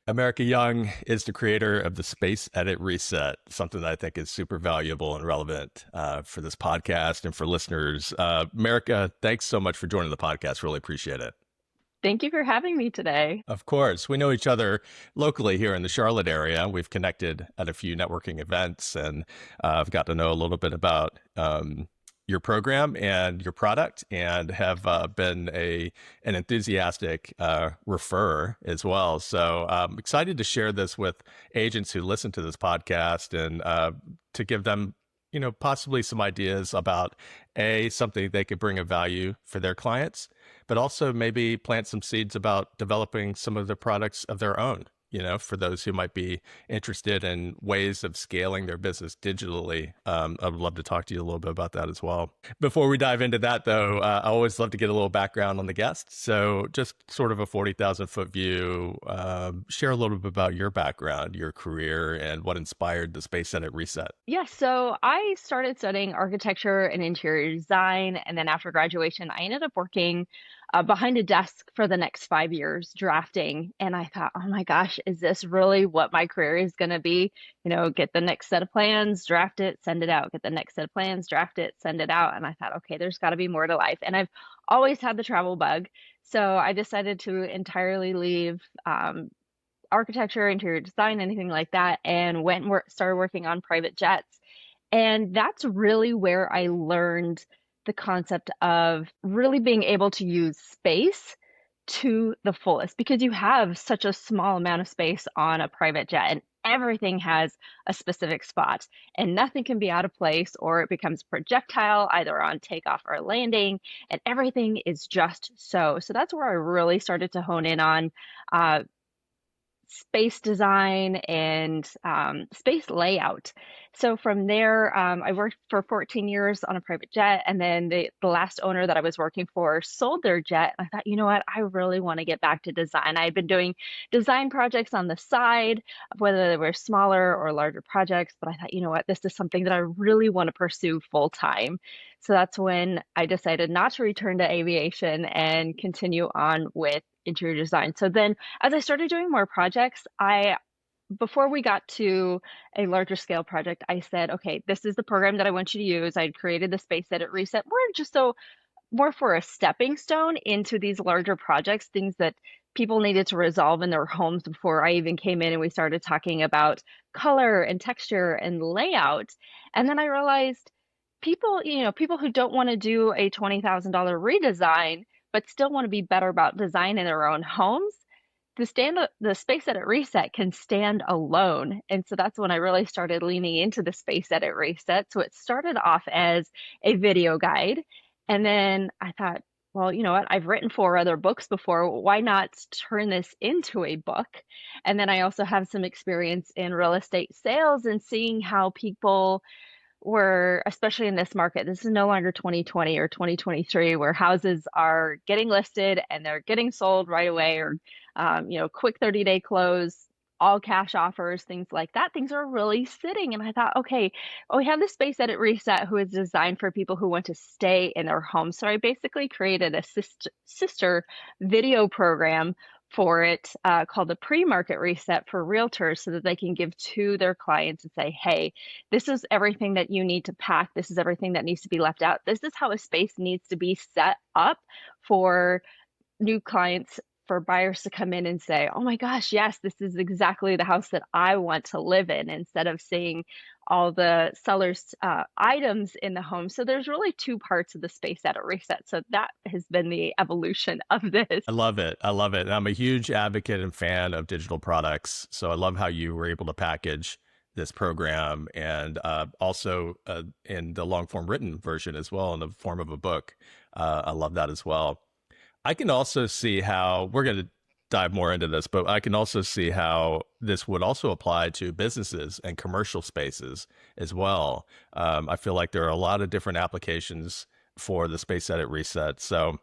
Amerika Young is the creator of the Space Edit Reset, something that I think is super valuable and relevant for this podcast and for listeners. Amerika, thanks so much for joining the podcast. Really appreciate it. Thank you for having me today. Of course. We know each other locally here in the Charlotte area. We've connected at a few networking events, and I've got to know a little bit about your program and your product, and have been an enthusiastic referrer as well. So I'm excited to share this with agents who listen to this podcast, and to give them, possibly some ideas about something they could bring of value for their clients, but also maybe plant some seeds about developing some of the products of their own, for those who might be interested in ways of scaling their business digitally. I would love to talk to you a little bit about that as well. Before we dive into that, though, I always love to get a little background on the guest. So just sort of a 40,000 foot view, share a little bit about your background, your career, and what inspired the Space Edit Reset. Yes, so I started studying architecture and interior design, and then after graduation, I ended up working behind a desk for the next 5 years drafting. And I thought, oh my gosh, is this really what my career is going to be? Get the next set of plans, draft it, send it out, get the next set of plans, draft it, send it out. And I thought, okay, there's got to be more to life. And I've always had the travel bug. So I decided to entirely leave architecture, interior design, anything like that, and went and started working on private jets. And that's really where I learned the concept of really being able to use space to the fullest, because you have such a small amount of space on a private jet, and everything has a specific spot, and nothing can be out of place or it becomes projectile either on takeoff or landing, and everything is just so. So that's where I really started to hone in on space design and space layout. So from there, I worked for 14 years on a private jet, and then the last owner that I was working for sold their jet. I thought, you know what, I really want to get back to design. I've been doing design projects on the side, whether they were smaller or larger projects, but I thought, you know what, this is something that I really want to pursue full time. So that's when I decided not to return to aviation and continue on with interior design. So then as I started doing more projects, before we got to a larger scale project, I said, okay, this is the program that I want you to use. I'd created the Space Edit Reset more for a stepping stone into these larger projects, things that people needed to resolve in their homes before I even came in and we started talking about color and texture and layout. And then I realized people who don't want to do a $20,000 redesign, but still want to be better about design in their own homes, the Space Edit Reset can stand alone. And so that's when I really started leaning into the Space Edit Reset. So it started off as a video guide. And then I thought, well, you know what? I've written 4 other books before. Why not turn this into a book? And then I also have some experience in real estate sales and seeing how people were, especially in this market, this is no longer 2020 or 2023, where houses are getting listed and they're getting sold right away, or quick 30-day close, all cash offers, things like that. Things are really sitting. And I thought, okay, well, we have the Space Edit Reset, who is designed for people who want to stay in their home. So I basically created a sister video program for it, called the Pre-Market Reset for Realtors, so that they can give to their clients and say, hey, this is everything that you need to pack. This is everything that needs to be left out. This is how a space needs to be set up for new clients, for buyers to come in and say, oh my gosh, yes, this is exactly the house that I want to live in, instead of seeing all the seller's items in the home. So there's really 2 parts of the Space Edit Reset. So that has been the evolution of this. I love it. I love it. And I'm a huge advocate and fan of digital products. So I love how you were able to package this program, and also in the long form written version as well, in the form of a book. I love that as well. I can also see how we're going to dive more into this, but I can also see how this would also apply to businesses and commercial spaces as well. I feel like there are a lot of different applications for the Space Edit Reset. So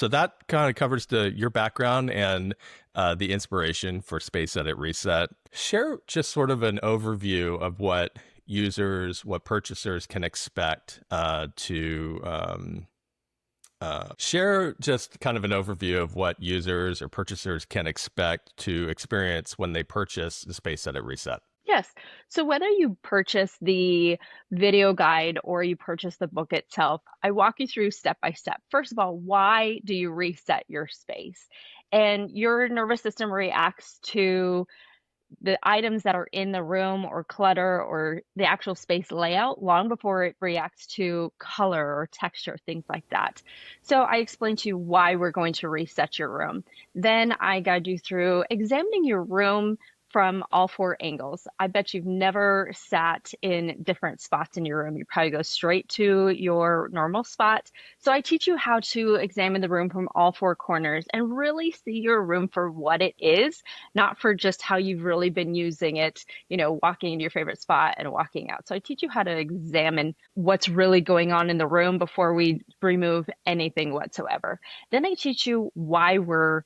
that kind of covers your background and the inspiration for Space Edit Reset. Share just sort of an overview of what users, what purchasers can expect to Share just kind of an overview of what users or purchasers can expect to experience when they purchase the Space Edit Reset. Yes. So whether you purchase the video guide or you purchase the book itself, I walk you through step by step. First of all, why do you reset your space? And your nervous system reacts to the items that are in the room or clutter or the actual space layout long before it reacts to color or texture, things like that. So I explain to you why we're going to reset your room. Then I guide you through examining your room from all four angles. I bet you've never sat in different spots in your room. You probably go straight to your normal spot. So I teach you how to examine the room from all four corners and really see your room for what it is, not for just how you've really been using it, walking into your favorite spot and walking out. So I teach you how to examine what's really going on in the room before we remove anything whatsoever. Then I teach you why we're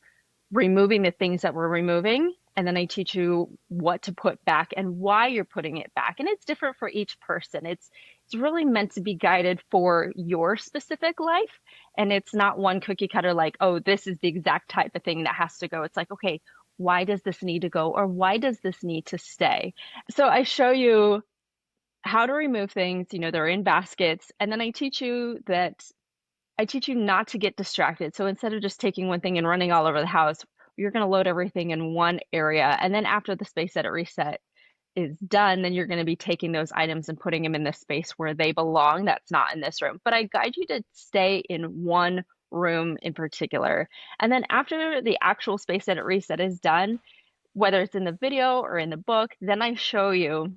removing the things that we're removing. And then I teach you what to put back and why you're putting it back. And it's different for each person. It's really meant to be guided for your specific life. And it's not one cookie cutter like, oh, this is the exact type of thing that has to go. It's like, okay, why does this need to go? Or why does this need to stay? So I show you how to remove things, they're in baskets. And then I teach you not to get distracted. So instead of just taking one thing and running all over the house, you're going to load everything in one area. And then after the space edit reset is done, then you're going to be taking those items and putting them in the space where they belong. That's not in this room. But I guide you to stay in one room in particular. And then after the actual space edit reset is done, whether it's in the video or in the book, then I show you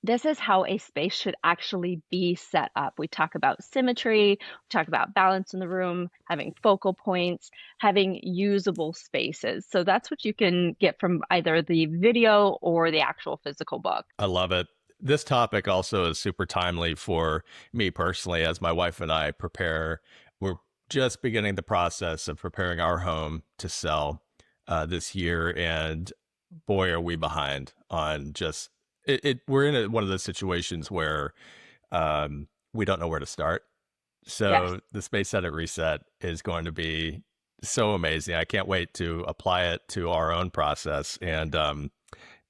this is how a space should actually be set up. We talk about symmetry, we talk about balance in the room, having focal points, having usable spaces. So that's what you can get from either the video or the actual physical book. I love it. This topic also is super timely for me personally, as my wife and I prepare. We're just beginning the process of preparing our home to sell this year, and boy, are we behind on just we're in one of those situations where we don't know where to start. Yes. So the Space Edit Reset is going to be so amazing. I can't wait to apply it to our own process and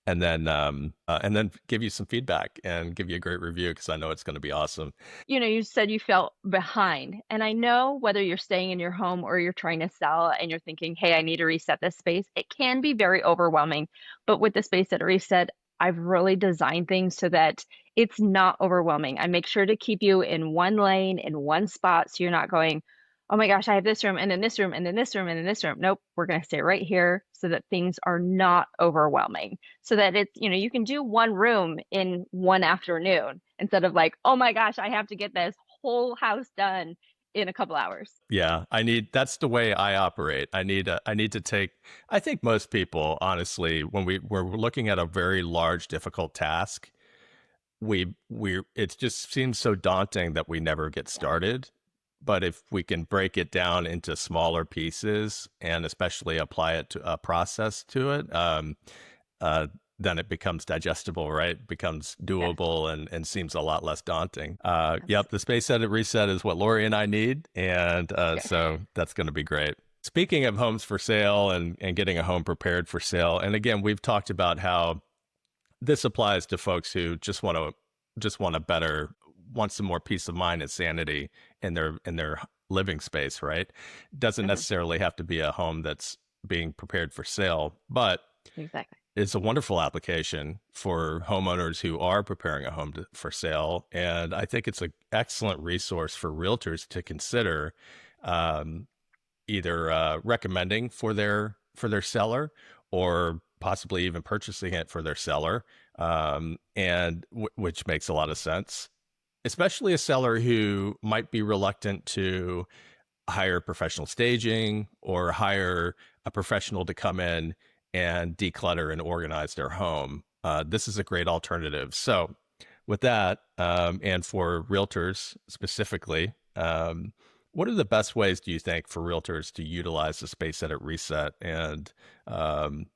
then give you some feedback and give you a great review because I know it's going to be awesome. You said you felt behind. And I know whether you're staying in your home or you're trying to sell and you're thinking, hey, I need to reset this space, it can be very overwhelming. But with the space at reset, I've really designed things so that it's not overwhelming. I make sure to keep you in one lane, in one spot, so you're not going, oh my gosh, I have this room and then this room and then this room and then this room. Nope, we're going to stay right here so that things are not overwhelming. So that it's, you can do one room in one afternoon instead of like, oh my gosh, I have to get this whole house done in a couple hours. Yeah, that's the way I operate. I need to take, I think most people, honestly, when we're looking at a very large, difficult task, it just seems so daunting that we never get started. But if we can break it down into smaller pieces and especially apply it to a process to it, uh, then it becomes digestible, right? It becomes Yes, doable and seems a lot less daunting. yes, Yep, the Space Edit Reset is what Lori and I need. And yes. so that's going to be great. Speaking of homes for sale and getting a home prepared for sale, and again, we've talked about how this applies to folks who just want a better, want some more peace of mind and sanity in their living space, right? Doesn't Mhm, necessarily have to be a home that's being prepared for sale, but exactly. it's a wonderful application for homeowners who are preparing a home for sale. And I think it's an excellent resource for realtors to consider, um, either recommending for their seller or possibly even purchasing it for their seller, which makes a lot of sense, especially a seller who might be reluctant to hire professional staging or hire a professional to come in and declutter and organize their home. This is a great alternative. So, with that, and for realtors specifically, what are the best ways do you think for realtors to utilize the Space Edit Reset um,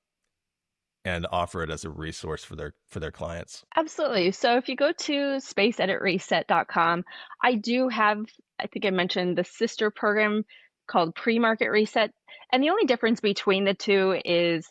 and offer it as a resource for their clients? Absolutely. So if you go to spaceeditreset.com, I do have I think I mentioned the sister program called Pre-Market Reset. And the only difference between the two is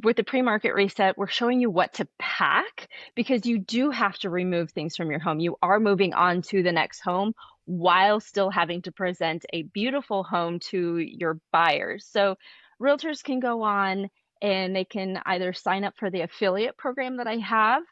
with the pre-market reset, we're showing you what to pack because you do have to remove things from your home. You are moving on to the next home while still having to present a beautiful home to your buyers. So realtors can go on and they can either sign up for the affiliate program that I have.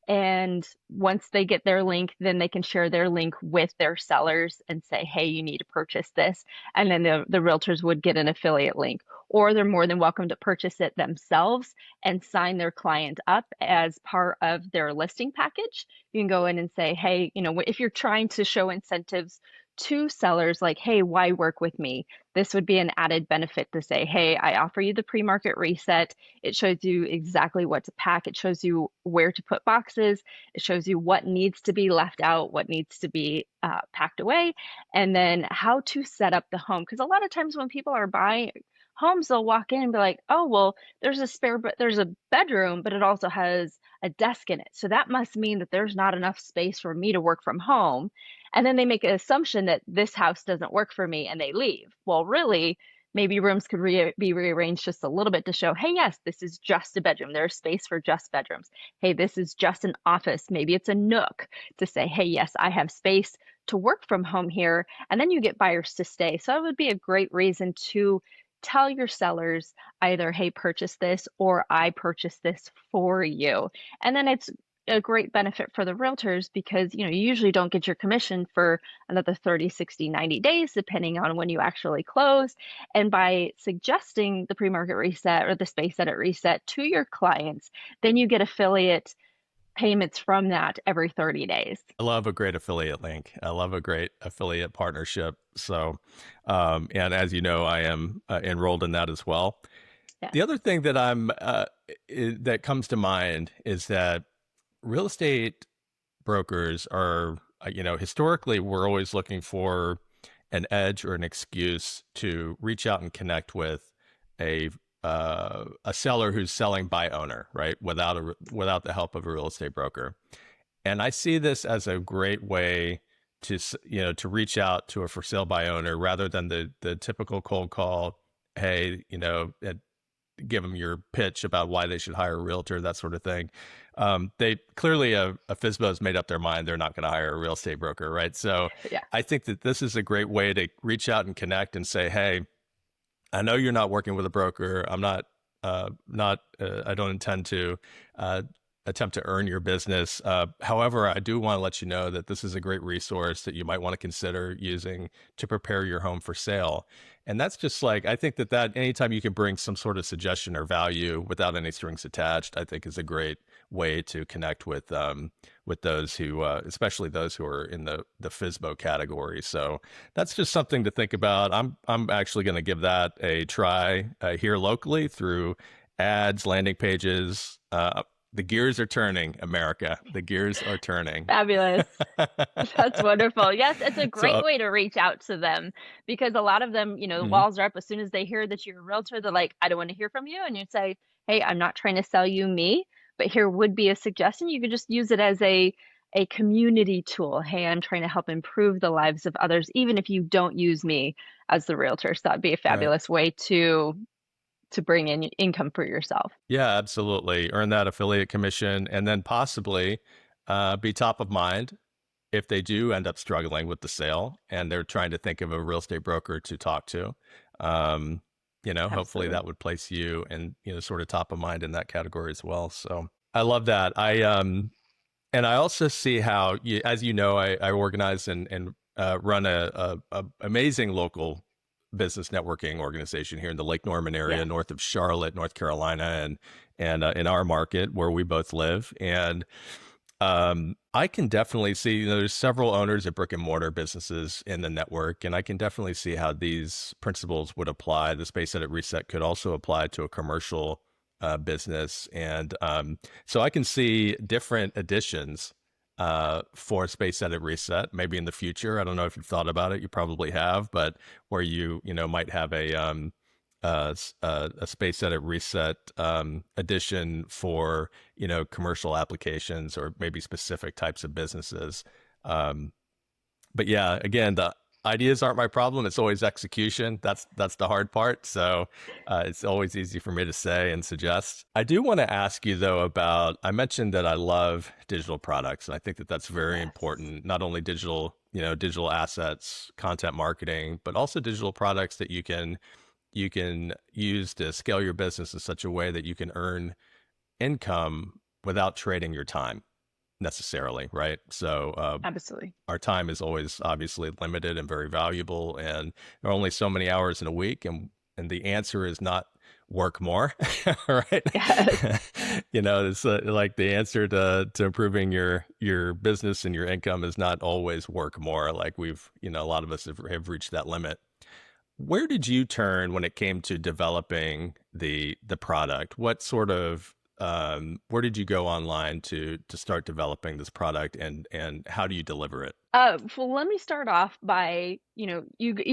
And once they get their link, then they can share their link with their sellers and say, hey, you need to purchase this. And then the realtors would get an affiliate link, or they're more than welcome to purchase it themselves and sign their client up as part of their listing package. You can go in and say, hey, if you're trying to show incentives to sellers like, hey, why work with me? This would be an added benefit to say, hey, I offer you the pre-market reset. It shows you exactly what to pack. It shows you where to put boxes. It shows you what needs to be left out, what needs to be packed away, and then how to set up the home. Because a lot of times when people are buying homes, they'll walk in and be like, oh, well, there's a spare, but there's a bedroom, but it also has a desk in it. So that must mean that there's not enough space for me to work from home. And then they make an assumption that this house doesn't work for me and they leave. Well, really, maybe rooms could be rearranged just a little bit to show, hey, yes, this is just a bedroom. There's space for just bedrooms. Hey, this is just an office. Maybe it's a nook to say, hey, yes, I have space to work from home here. And then you get buyers to stay. So it would be a great reason to tell your sellers either, hey, purchase this, or I purchase this for you. And then it's a great benefit for the realtors because you usually don't get your commission for another 30, 60, 90 days depending on when you actually close. And by suggesting the pre-market reset or the space edit reset to your clients, then you get affiliate payments from that every 30 days. I love a great affiliate link. I love a great affiliate partnership. So, and as you know, I am enrolled in that as well. Yes. The other thing that that comes to mind is that real estate brokers are, historically, we're always looking for an edge or an excuse to reach out and connect with a a seller who's selling by owner, right? Without the help of a real estate broker. And I see this as a great way to, to reach out to a for sale by owner rather than the typical cold call. Hey, give them your pitch about why they should hire a realtor, that sort of thing. They clearly, a FSBO has made up their mind. They're not going to hire a real estate broker, right? So Yeah. I think that this is a great way to reach out and connect and say, hey, I know you're not working with a broker. I'm not, I don't intend to attempt to earn your business. However, I do want to let you know that this is a great resource that you might want to consider using to prepare your home for sale. And that's just like, I think that anytime you can bring some sort of suggestion or value without any strings attached, I think is a great way to connect with those who, especially those who are in the FSBO category. So that's just something to think about. I'm actually going to give that a try here locally through ads, landing pages. The gears are turning, America. The gears are turning. Fabulous. That's wonderful. Yes, it's a great So, way to reach out to them because a lot of them, the mhm. walls are up as soon as they hear that you're a realtor. They're like, I don't want to hear from you. And you say, hey, I'm not trying to sell you me, but here would be a suggestion. You could just use it as a community tool. Hey, I'm trying to help improve the lives of others, even if you don't use me as the realtor. So that'd be a Right. fabulous way to bring in income for yourself. Yeah, absolutely. Earn that affiliate commission and then possibly be top of mind if they do end up struggling with the sale and they're trying to think of a real estate broker to talk to. Um, hopefully Absolutely. that would place you and, sort of top of mind in that category as well. So I love that. And I also see how, as you know, I organize and run a amazing local business networking organization here in the Lake Norman area, Yes. north of Charlotte, North Carolina, and in our market where we both live. And I can definitely see, there's several owners of brick and mortar businesses in the network, and I can definitely see how these principles would apply. The Space Edit Reset could also apply to a commercial business. And so I can see different additions for Space Edit Reset, maybe in the future. I don't know if you've thought about it. You probably have, but where might have a Space Edit Reset edition for commercial applications or maybe specific types of businesses. But yeah, again, Ideas aren't my problem. It's always execution. That's the hard part. So it's always easy for me to say and suggest. I do want to ask you though about. I mentioned that I love digital products, and I think that that's very Yes, important. Not only digital, digital assets, content marketing, but also digital products that you can use to scale your business in such a way that you can earn income without trading your time necessarily, right? So absolutely. our time is always obviously limited and very valuable, and there are only so many hours in a week, and the answer is not work more, right? Yes. It's like the answer to improving your business and your income is not always work more. Like a lot of us have reached that limit. Where did you turn when it came to developing the product? What sort of where did you go online to start developing this product, and how do you deliver it? Well, let me start off by, you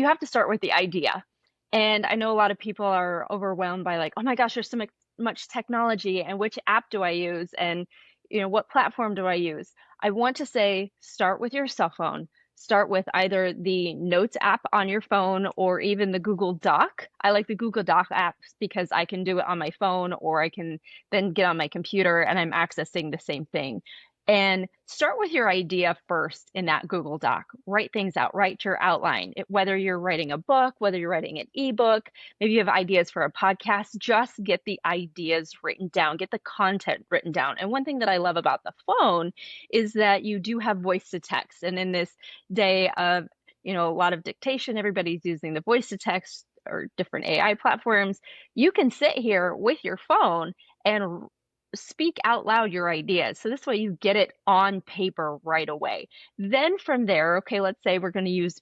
have to start with the idea. And I know a lot of people are overwhelmed by like, oh my gosh, there's so much technology and which app do I use? And, what platform do I use? I want to say start with your cell phone. Start with either the Notes app on your phone or even the Google Doc. I like the Google Doc apps because I can do it on my phone or I can then get on my computer and I'm accessing the same thing. And start with your idea first in that Google Doc. Write things out, write your outline. Whether you're writing a book, whether you're writing an ebook, maybe you have ideas for a podcast, just get the ideas written down, get the content written down. And one thing that I love about the phone is that you do have voice to text. And in this day of, a lot of dictation, everybody's using the voice to text or different AI platforms. You can sit here with your phone and speak out loud your ideas. So this way you get it on paper right away. Then from there, okay, let's say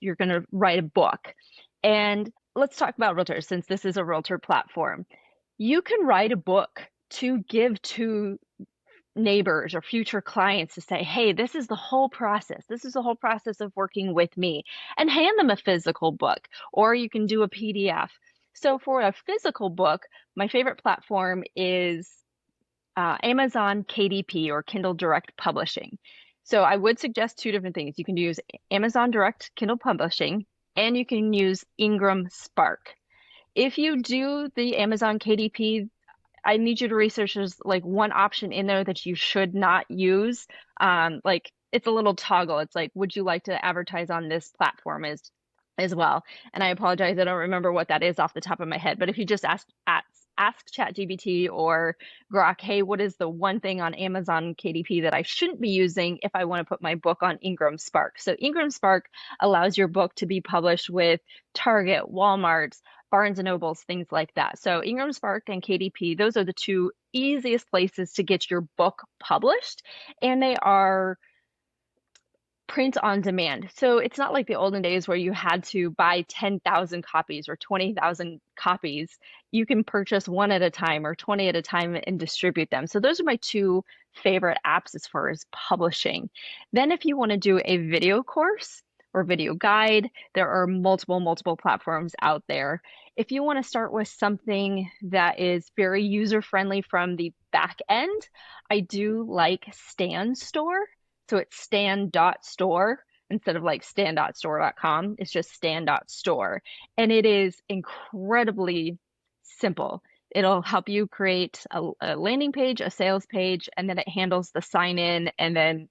you're going to write a book. And let's talk about realtors since this is a realtor platform. You can write a book to give to neighbors or future clients to say, hey, this is the whole process. This is the whole process of working with me, and hand them a physical book, or you can do a PDF. So for a physical book, my favorite platform is Amazon KDP or Kindle Direct Publishing. So I would suggest two different things. You can use Amazon Direct Kindle Publishing and you can use Ingram Spark. If you do the Amazon KDP, I need you to research there's like one option in there that you should not use. Like it's a little toggle. It's like, would you like to advertise on this platform as well? And I apologize, I don't remember what that is off the top of my head. But if you just ask ChatGPT or Grok, hey, what is the one thing on Amazon KDP that I shouldn't be using if I want to put my book on Ingram Spark? So Ingram Spark allows your book to be published with Target, Walmart, Barnes and Nobles, things like that. So Ingram Spark and KDP, those are the two easiest places to get your book published, and they are print on demand. So it's not like the olden days where you had to buy 10,000 copies or 20,000 copies. You can purchase one at a time or 20 at a time and distribute them. So those are my two favorite apps as far as publishing. Then if you want to do a video course or video guide, there are multiple platforms out there. If you want to start with something that is very user friendly from the back end, I do like Stan Store. So it's stan.store instead of like stan.store.com. It's just stan.store. And it is incredibly simple. It'll help you create a landing page, a sales page, and then it handles the sign in and then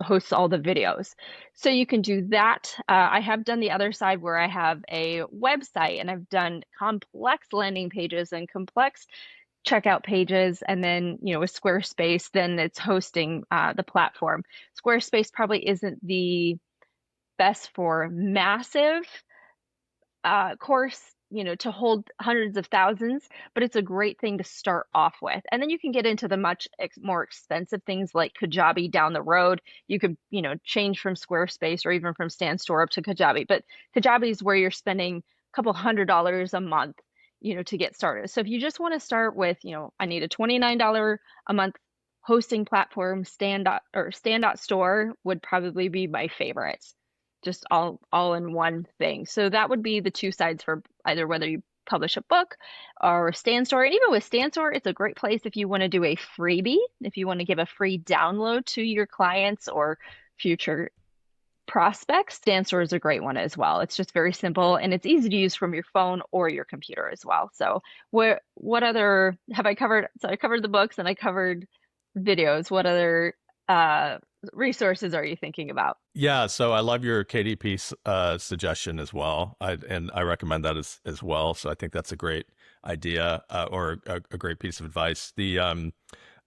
hosts all the videos. So you can do that. I have done the other side where I have a website and I've done complex landing pages and complex checkout pages, and then with Squarespace then it's hosting the platform. Squarespace probably isn't the best for massive course, to hold hundreds of thousands, but it's a great thing to start off with. And then you can get into the much more expensive things like Kajabi down the road. You could, change from Squarespace or even from Stan Store up to Kajabi. But Kajabi is where you're spending a couple $100 a month, to get started. So if you just want to start with, I need a $29 a month hosting platform, Stan.store would probably be my favorite, just all in one thing. So that would be the two sides for either whether you publish a book or a Stan Store. And even with Stan Store, it's a great place if you want to do a freebie, if you want to give a free download to your clients or future prospects, Stand Store is a great one as well. It's just very simple and it's easy to use from your phone or your computer as well. So what other have I covered? So I covered the books and I covered videos. What other uh resources are you thinking about? Yeah, so I love your KDP suggestion as well. I recommend that as well. So I think that's a great idea or a great piece of advice.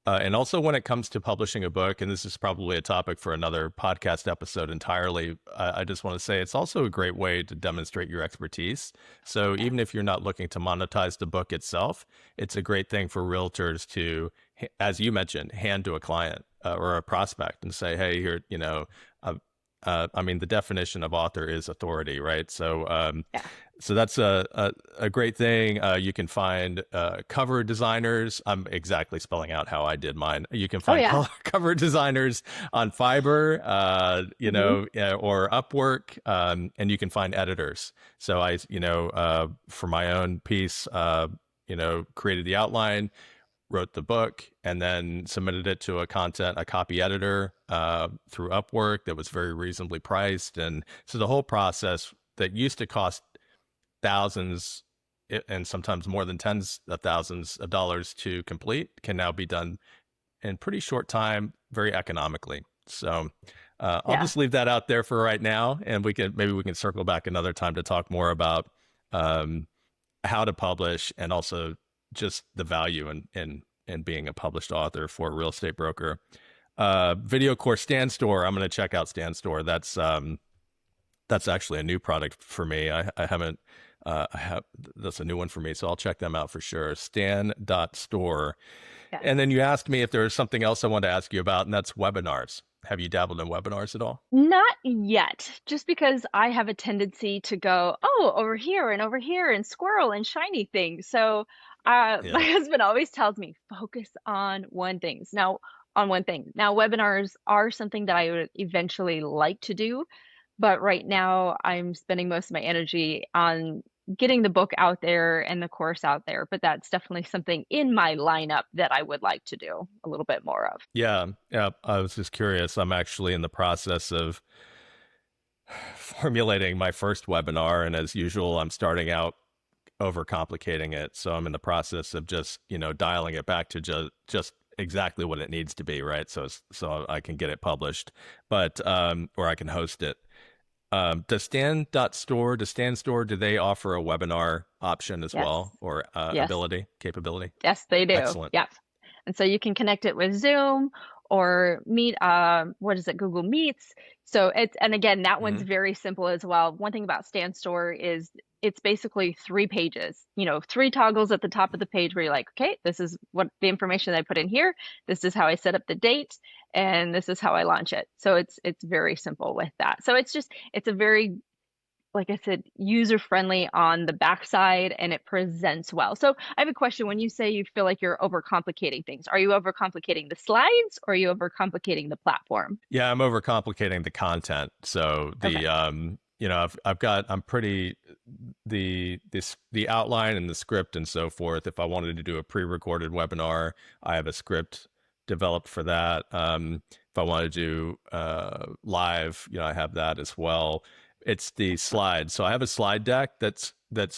And also when it comes to publishing a book, and this is probably a topic for another podcast episode entirely, I just want to say it's also a great way to demonstrate your expertise. So Yes. even if you're not looking to monetize the book itself, it's a great thing for realtors to, as you mentioned, hand to a client or a prospect and say, hey, here, uh, I mean, the definition of author is authority, right? Yeah. So that's a great thing. You can find cover designers. I'm exactly spelling out how I did mine. You can Oh find yeah. cover designers on Fiverr, Hmm. or Upwork, and you can find editors. So for my own piece, created the outline, wrote the book, and then submitted it to a copy editor through Upwork that was very reasonably priced. And so the whole process that used to cost thousands and sometimes more than tens of thousands of dollars to complete can now be done in pretty short time, very economically. So I'll Yeah. just leave that out there for right now, and we can circle back another time to talk more about um, how to publish and also just the value in being a published author for a real estate broker. Video course Stand Store. I'm going to check out Stand Store. That's actually a new product for me. I haven't. I have That's a new one for me, so I'll check them out for sure. Stan.store. Yes. And then you asked me if there was something else I wanted to ask you about, and that's webinars. Have you dabbled in webinars at all? Not yet, just because I have a tendency to go, oh, over here and squirrel and shiny things. So my Yeah. husband always tells me, focus on one thing. Now, webinars are something that I would eventually like to do, but right now I'm spending most of my energy on getting the book out there and the course out there. But that's definitely something in my lineup that I would like to do a little bit more of. Yeah. Yeah. I was just curious. I'm actually in the process of formulating my first webinar. And as usual, I'm starting out overcomplicating it. So I'm in the process of just, dialing it back to just exactly what it needs to be, right? So I can get it published, but or I can host it. Does Stand Store, do they offer a webinar option as Yes. well, or Yes. capability? Yes, they do. Excellent. Yep. And so you can connect it with Zoom or Meet, what is it, Google Meets. So it's, and again, that one's Hmm. very simple as well. One thing about Stand Store is it's basically 3 pages, three toggles at the top of the page where you're like, okay, this is what the information I put in here. This is how I set up the date and this is how I launch it. So it's very simple with that. So it's a very, like I said, user friendly on the backside and it presents well. So I have a question. When you say you feel like you're overcomplicating things, are you overcomplicating the slides or are you overcomplicating the platform? Yeah, I'm overcomplicating the content. So Okay. I'm pretty the outline and the script and so forth. If I wanted to do a pre-recorded webinar, I have a script developed for that. If I want to do live, I have that as well. It's the Excellent. slides. So I have a slide deck that's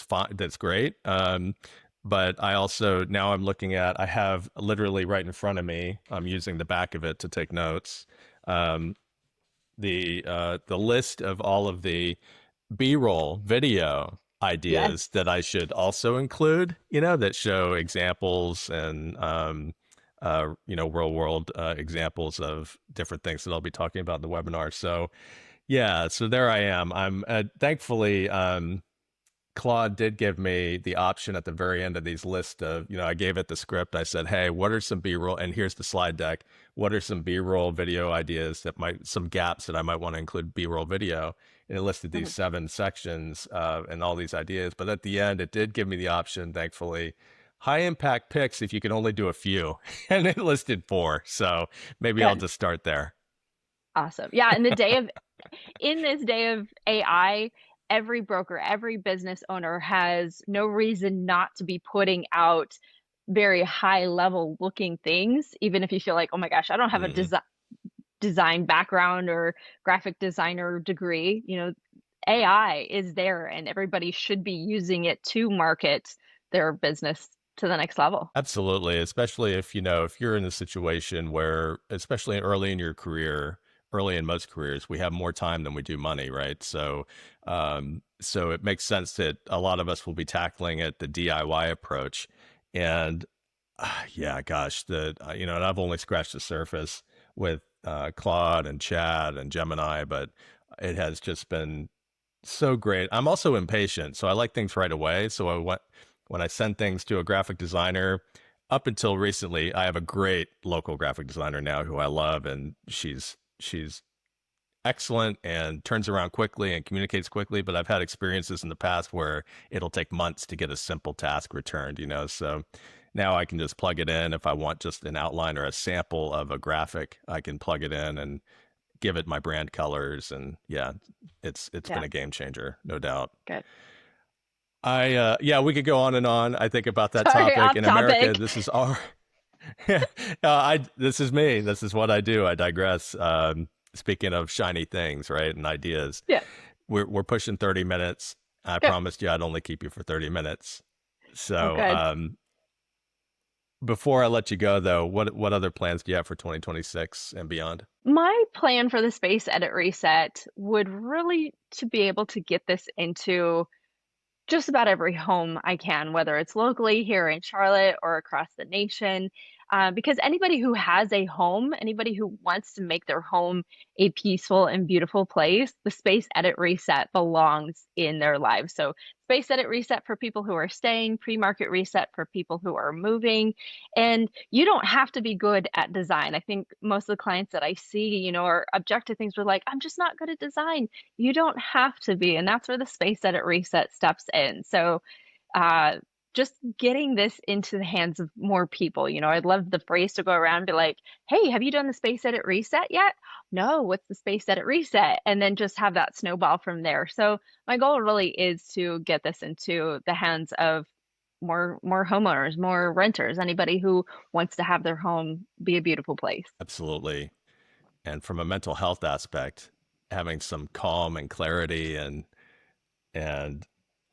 fine, that's great. But I also now I'm looking at I have literally right in front of me. I'm using the back of it to take notes. Um, the list of all of the B-roll video ideas Yes. that I should also include, that show examples and real world examples of different things that I'll be talking about in the webinar. So yeah, so there I am. I'm thankfully Claude did give me the option at the very end of these list of, I gave it the script. I said, hey, what are some B-roll? And here's the slide deck. What are some B-roll video ideas some gaps that I might want to include B-roll video? And it listed these Mhm. 7 sections and all these ideas. But at the end, it did give me the option, thankfully, high impact picks if you can only do a few. And it listed 4. So maybe I'll Good. just start there. Awesome. Yeah. In this day of AI, every broker, every business owner has no reason not to be putting out very high level looking things, even if you feel like, oh my gosh, I don't have a Hmm. design background or graphic designer degree, AI is there and everybody should be using it to market their business to the next level. Absolutely, especially if, if you're in a situation where, especially early in your career, early in most careers, we have more time than we do money, right? So it makes sense that a lot of us will be tackling it the DIY approach. And yeah, gosh, and I've only scratched the surface with Claude and Chad and Gemini, but it has just been so great. I'm also impatient, so I like things right away. So when I send things to a graphic designer, up until recently, I have a great local graphic designer now who I love, and she's excellent and turns around quickly and communicates quickly. But I've had experiences in the past where it'll take months to get a simple task returned. So now I can just plug it in if I want just an outline or a sample of a graphic. I can plug it in and give it my brand colors, and yeah, it's been Yeah, a game changer, no doubt. good. Yeah, we could go on and on. I think about that Sorry, topic off in America. topic. This is our, this is me. This is what I do. I digress. Speaking of shiny things, right, and ideas, Yeah, we're pushing 30 minutes. I good. promised you I'd only keep you for 30 minutes. Oh, So, good. before I let you go, though, what other plans do you have for 2026 and beyond? My plan for the space edit reset would really to be able to get this into just about every home I can, whether it's locally here in Charlotte or across the nation. Because anybody who has a home, anybody who wants to make their home a peaceful and beautiful place, the space edit reset belongs in their lives. So, space edit reset for people who are staying, pre market reset for people who are moving. And you don't have to be good at design. I think most of the clients that I see, are object to things were like, I'm just not good at design. You don't have to be, and that's where the space edit reset steps in. So, uh, just getting this into the hands of more people. I'd love the phrase to go around and be like, hey, have you done the space edit reset yet? No, what's the space edit reset? And then just have that snowball from there. So my goal really is to get this into the hands of more homeowners, more renters, anybody who wants to have their home be a beautiful place. Absolutely. And from a mental health aspect, having some calm and clarity and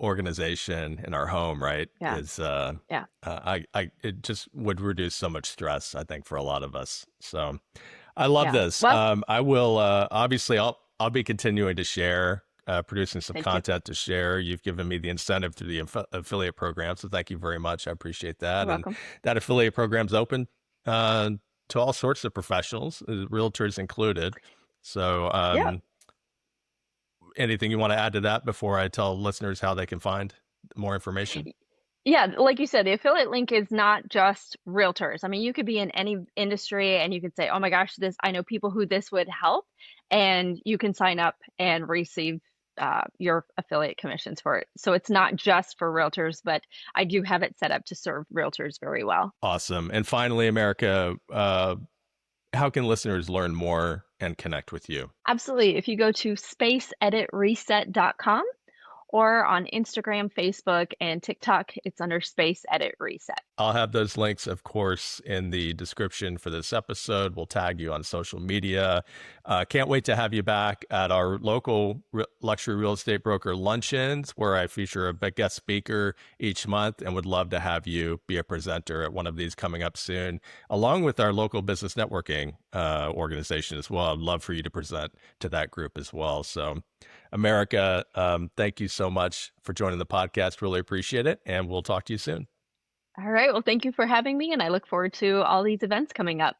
organization in our home, right, Yeah. is Yeah. I it just would reduce so much stress, I think, for a lot of us. So I love Yeah. this. Well, I will obviously I'll be continuing to share, producing some thank you. content to share. You've given me the incentive through the affiliate program, so thank you very much. I appreciate that. You're And welcome. that affiliate program's open uh, to all sorts of professionals, realtors included. So Yeah. anything you want to add to that before I tell listeners how they can find more information? Yeah, like you said, the affiliate link is not just realtors. I mean, you could be in any industry and you could say, "Oh my gosh, this I know people who this would help," and you can sign up and receive your affiliate commissions for it. So it's not just for realtors, but I do have it set up to serve realtors very well. Awesome. And finally, America, how can listeners learn more and connect with you? Absolutely. If you go to spaceeditreset.com or on Instagram, Facebook, and TikTok, it's under Space Edit Reset. I'll have those links, of course, in the description for this episode. We'll tag you on social media. Can't wait to have you back at our local luxury real estate broker luncheons, where I feature a big guest speaker each month, and would love to have you be a presenter at one of these coming up soon, along with our local business networking organization as well. I'd love for you to present to that group as well. So, America, thank you so much for joining the podcast. Really appreciate it. And we'll talk to you soon. All right. Well, thank you for having me, and I look forward to all these events coming up.